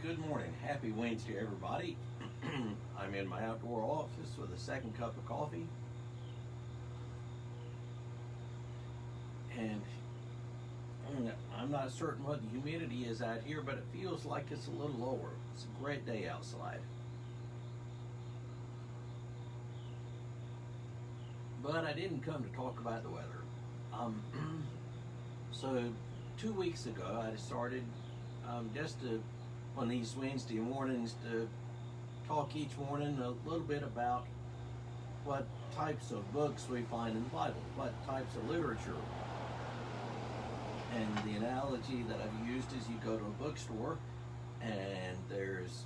Good morning. Happy Wednesday, everybody. I'm in my outdoor office with a second cup of coffee. And I'm not certain what the humidity is out here, but it feels like it's a little lower. It's a great day outside. But I didn't come to talk about the weather. So 2 weeks ago, I decided on these Wednesday mornings to talk each morning a little bit about what types of books we find in the Bible, what types of literature. And the analogy that I've used is you go to a bookstore and there's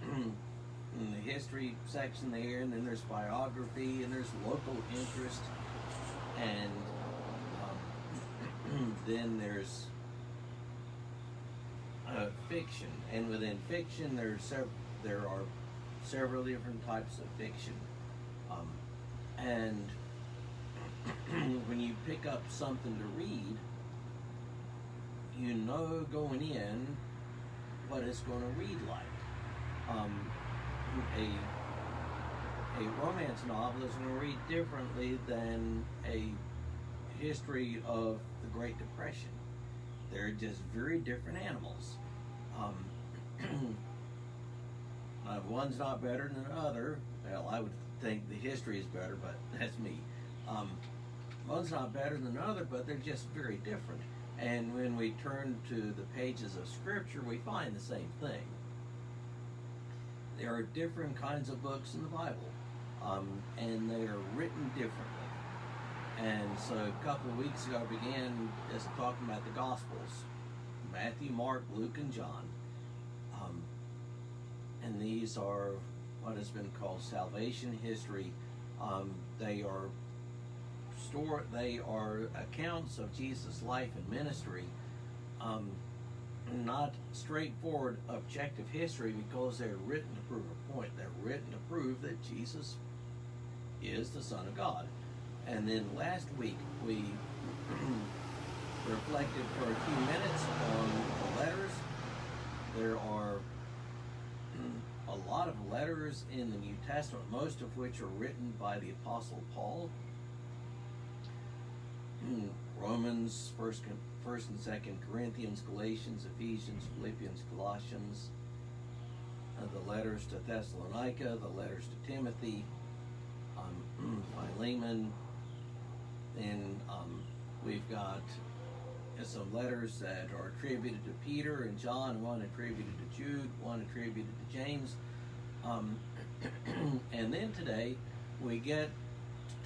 the history section there, and then there's biography, and there's local interest, and then there's fiction, and within fiction there are several different types of fiction, and when you pick up something to read, you know going in what it's going to read like. A romance novel is going to read differently than a history of the Great Depression. They're just very different animals. One's not better than the other. Well, I would think the history is better, but that's me. One's not better than the other, but they're just very different. And when we turn to the pages of Scripture, we find the same thing. There are different kinds of books in the Bible, and they are written differently. And so a couple of weeks ago, I began just talking about the Gospels: Matthew, Mark, Luke, and John. And these are what has been called salvation history. They are accounts of Jesus' life and ministry, not straightforward objective history, because they're written to prove a point. They're written to prove that Jesus is the Son of God. And then last week we reflected for a few minutes on the letters. There are a lot of letters in the New Testament, most of which are written by the Apostle Paul. Romans, 1st and 2nd Corinthians, Galatians, Ephesians, Philippians, Colossians, the letters to Thessalonica, the letters to Timothy, Philemon. Then we've got some letters that are attributed to Peter and John, one attributed to Jude, one attributed to James. And then today we get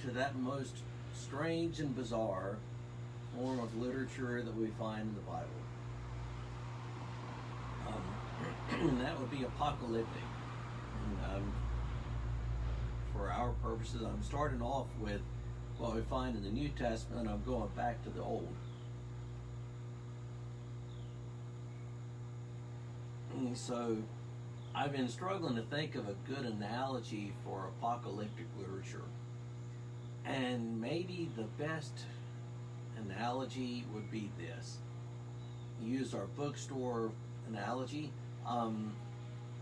to that most strange and bizarre form of literature that we find in the Bible. That would be apocalyptic. For our purposes, I'm starting off with what we find in the New Testament. I'm going back to the Old. And so I've been struggling to think of a good analogy for apocalyptic literature. And maybe the best analogy would be this. Use our bookstore analogy.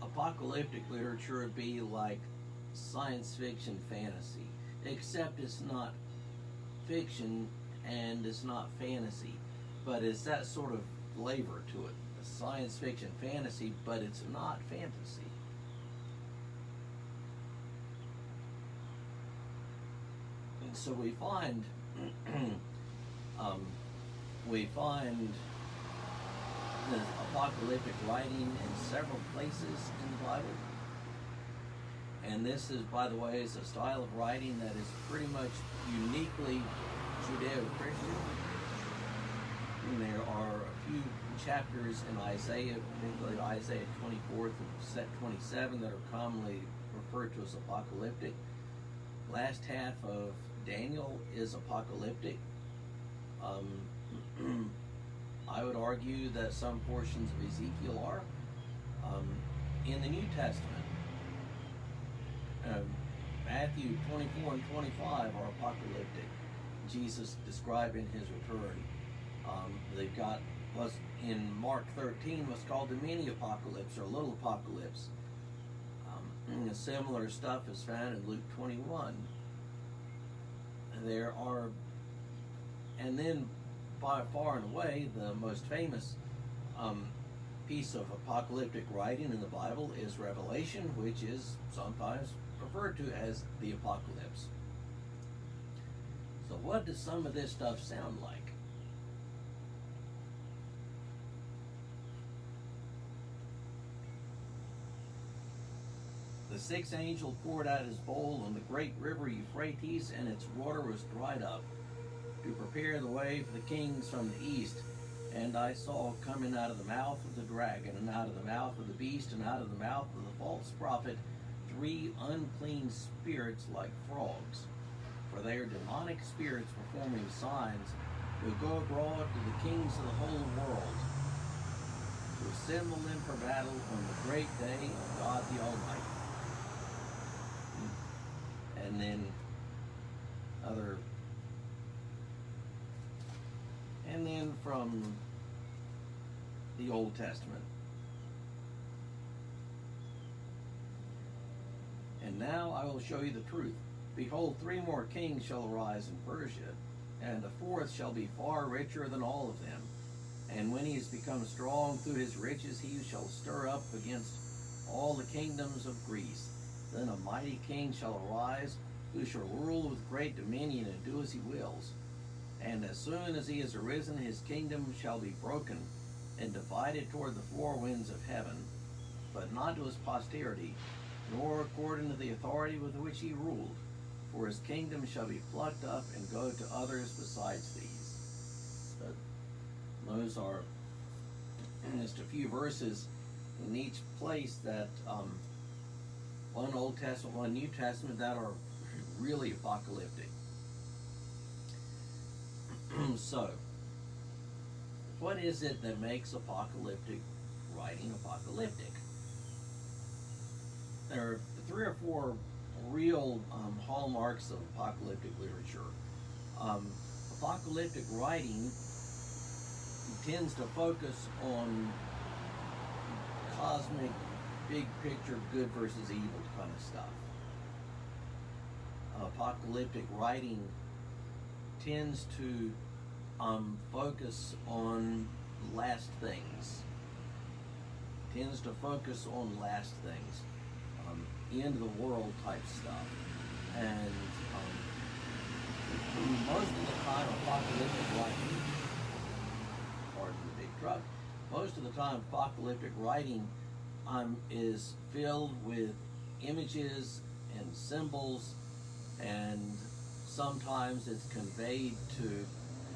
Apocalyptic literature would be like science fiction fantasy, except it's not fiction and it's not fantasy, but it's that sort of flavor to it. A science fiction fantasy, but it's not fantasy. And so we find the apocalyptic writing in several places in the Bible. And this is, by the way, is a style of writing that is pretty much uniquely Judeo-Christian. And there are a few chapters in Isaiah, particularly Isaiah 24 through 27, that are commonly referred to as apocalyptic. Last half of Daniel is apocalyptic. I would argue that some portions of Ezekiel are. In the New Testament, Matthew 24 and 25 are apocalyptic. Jesus describing his return. They've got was in Mark 13 was called the mini apocalypse or little apocalypse. Similar stuff is found in Luke 21. There are, and then by far and away the most famous piece of apocalyptic writing in the Bible is Revelation, which is sometimes referred to as the apocalypse. So what does some of this stuff sound like? The sixth angel poured out his bowl on the great river Euphrates, and its water was dried up, to prepare the way for the kings from the east. And I saw coming out of the mouth of the dragon, and out of the mouth of the beast, and out of the mouth of the false prophet, 3 unclean spirits like frogs. For they are demonic spirits performing signs, who go abroad to the kings of the whole world, to assemble them for battle on the great day of God the Almighty. And then from the Old Testament. And now I will show you the truth. Behold, 3 more kings shall arise in Persia, and the 4th shall be far richer than all of them. And when he has become strong through his riches, he shall stir up against all the kingdoms of Greece. Then a mighty king shall arise, who shall rule with great dominion and do as he wills. And as soon as he has arisen, his kingdom shall be broken and divided toward the 4 winds of heaven, but not to his posterity, nor according to the authority with which he ruled. For his kingdom shall be plucked up and go to others besides these. But those are just a few verses in each place that one Old Testament, one New Testament, that are really apocalyptic. So, what is it that makes apocalyptic writing apocalyptic? There are 3 or 4 real hallmarks of apocalyptic literature. Apocalyptic writing tends to focus on cosmic, big picture, good versus evil kind of stuff. Apocalyptic writing tends to focus on last things. Tends to focus on last things. End of the world type stuff. And most of the time apocalyptic writing, pardon the big truck, most of the time apocalyptic writing is filled with images and symbols, and sometimes it's conveyed to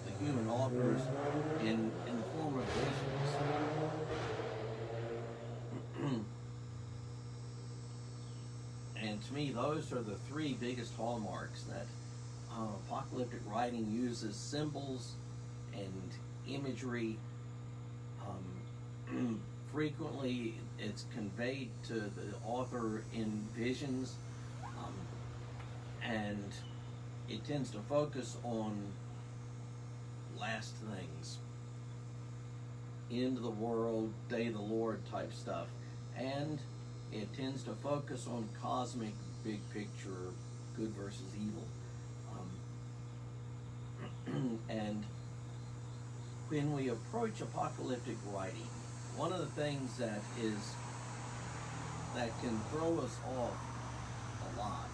the human authors in the form of visions. And to me, those are the 3 biggest hallmarks, that apocalyptic writing uses symbols and imagery. Frequently, it's conveyed to the author in visions, and it tends to focus on last things, end of the world, day of the Lord type stuff, and it tends to focus on cosmic, big picture, good versus evil. And when we approach apocalyptic writing, one of the things that can throw us off a lot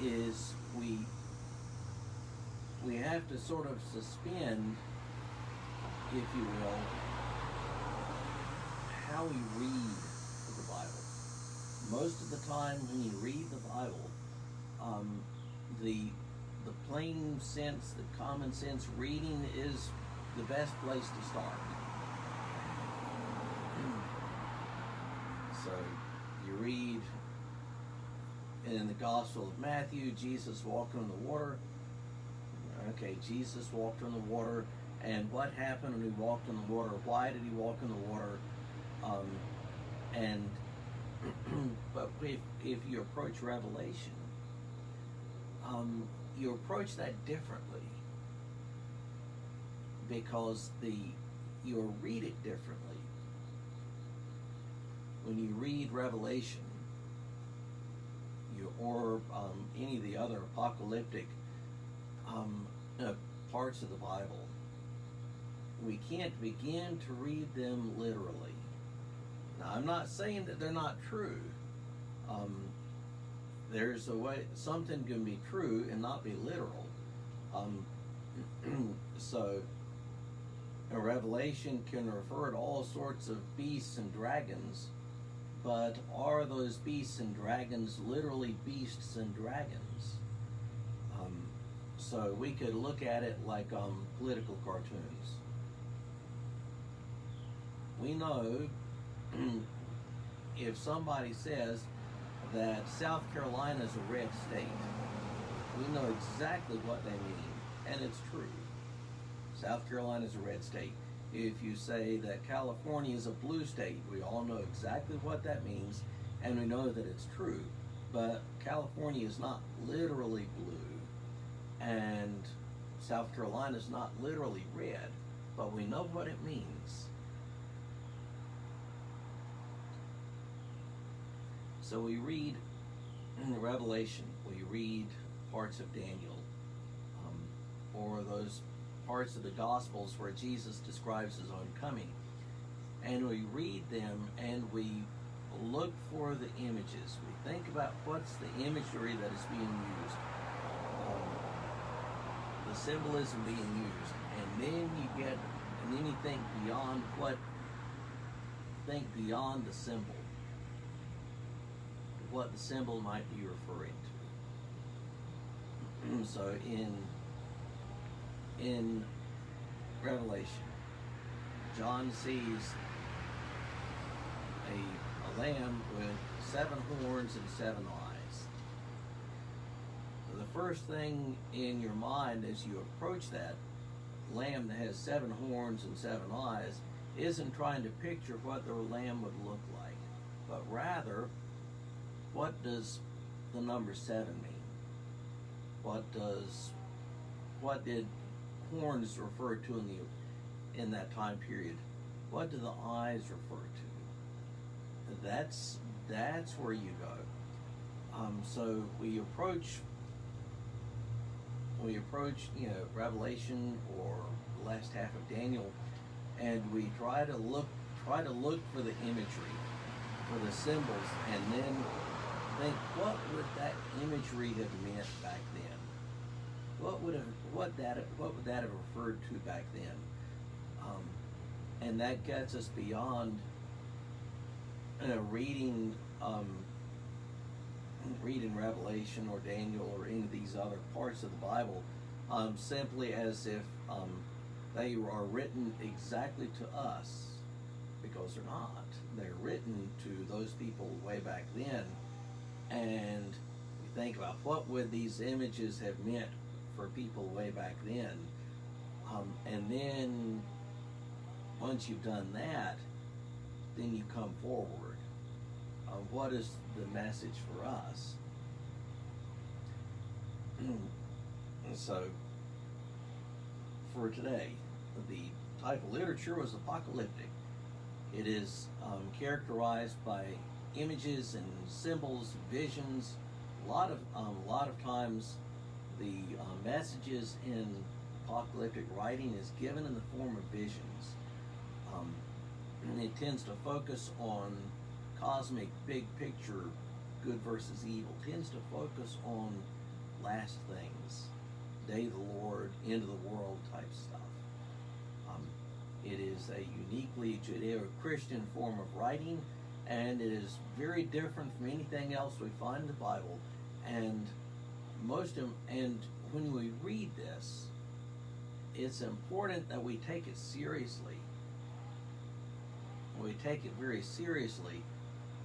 is we have to sort of suspend, if you will, how we read the Bible. Most of the time when you read the Bible, the plain sense, the common sense reading is the best place to start. So you read in the Gospel of Matthew, Jesus walked on the water. Okay, Jesus walked on the water, and what happened when he walked on the water? Why did he walk on the water? But if you approach Revelation, you approach that differently, because the you'll read it differently. When you read Revelation, or any of the other apocalyptic parts of the Bible, we can't begin to read them literally. Now, I'm not saying that they're not true. There's a way something can be true and not be literal. So, a Revelation can refer to all sorts of beasts and dragons, but are those beasts and dragons literally beasts and dragons? So we could look at it like political cartoons. We know if somebody says that South Carolina is a red state, we know exactly what they mean, and it's true. South Carolina is a red state. If you say that California is a blue state, we all know exactly what that means, and we know that it's true. But California is not literally blue, and South Carolina is not literally red, but we know what it means. So we read in Revelation, we read parts of Daniel, or those parts of the Gospels where Jesus describes his own coming. And we read them and we look for the images. We think about what's the imagery that is being used, the symbolism being used, and then you think beyond the symbol, what the symbol might be referring to. So in Revelation, John sees a lamb with 7 horns and 7 eyes. The first thing in your mind as you approach that lamb that has 7 horns and 7 eyes isn't trying to picture what the lamb would look like, but rather, what does the number 7 mean? What did horns refer to in that time period? What do the eyes refer to? That's where you go. So we approach Revelation or the last half of Daniel, and we try to look for the imagery, for the symbols, and then think, what would that imagery have meant back then? What would that have referred to back then? And that gets us beyond reading Revelation or Daniel or any of these other parts of the Bible simply as if they are written exactly to us, because they're not. They're written to those people way back then, and we think about what would these images have meant for people way back then, and then once you've done that, then you come forward. What is the message for us? So, for today, the type of literature was apocalyptic. It is characterized by images and symbols, visions. A lot of times, the messages in apocalyptic writing is given in the form of visions. It tends to focus on cosmic, big picture, good versus evil. It tends to focus on last things, day of the Lord, end of the world type stuff. It is a uniquely Judeo-Christian form of writing, and it is very different from anything else we find in the Bible. And when we read this, it's important that we take it seriously. We take it very seriously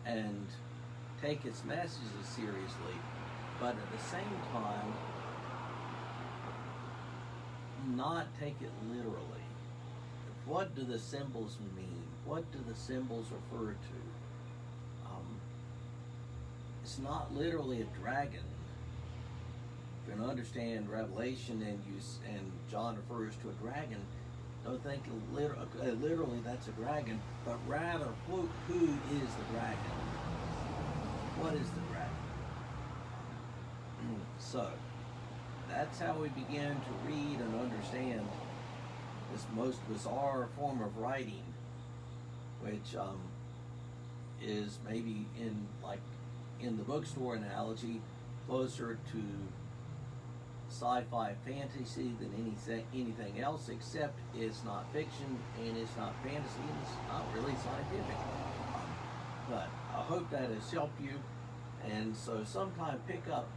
and take its messages seriously, but at the same time, not take it literally. What do the symbols mean? What do the symbols refer to? It's not literally a dragon. If you can understand Revelation and John refers to a dragon, Don't think literally that's a dragon, but rather who is the dragon? What is the dragon? So, that's how we begin to read and understand this most bizarre form of writing, which is maybe in the bookstore analogy closer to sci-fi fantasy than anything else, except it's not fiction and it's not fantasy and it's not really scientific. But I hope that has helped you, and so sometime pick up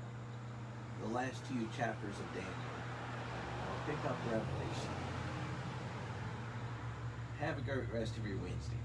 the last few chapters of Daniel, or pick up Revelation. Have a great rest of your Wednesday.